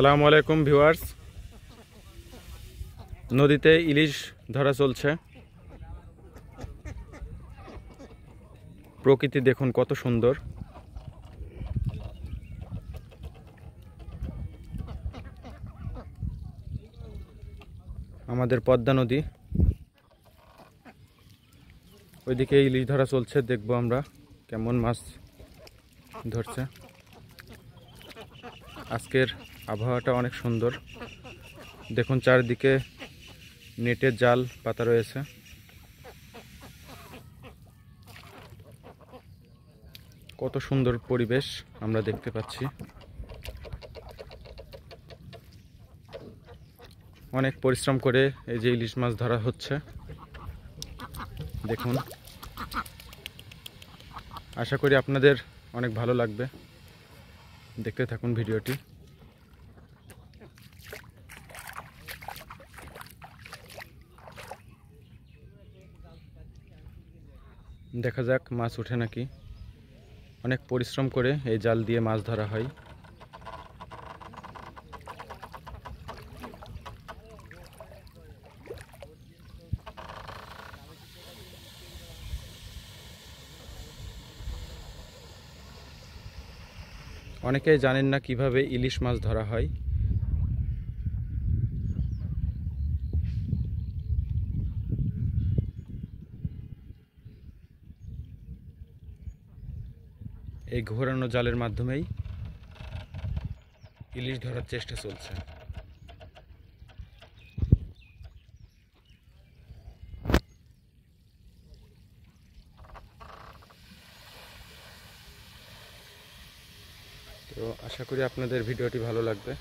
আসসালামু আলাইকুম ভিউয়ার্স। নদীতে ইলিশ ধরা চলছে। প্রকৃতি দেখুন কত সুন্দর। আমাদের পদ্মা নদী, ওইদিকে ইলিশ ধরা চলছে। দেখবো আমরা কেমন মাছ ধরছে। আজকের আবহাওয়াটা অনেক সুন্দর। দেখুন চারিদিকে নেটের জাল পাতা রয়েছে। কত সুন্দর পরিবেশ আমরা দেখতে পাচ্ছি। অনেক পরিশ্রম করে এই যে ইলিশ মাছ ধরা হচ্ছে। দেখুন, আশা করি আপনাদের অনেক ভালো লাগবে। দেখতে থাকুন ভিডিওটি। দেখা যাক মাছ ওঠে নাকি। অনেক পরিশ্রম করে এই জাল দিয়ে মাছ ধরা হয়। অনেকেই জানেন না কিভাবে ইলিশ মাছ ধরা হয়। এই ঘোরানো জালের মাধ্যমেই ইলিশ ধরার চেষ্টা চলছে। তো আশা করি আপনাদের ভিডিওটি ভালো লাগবে।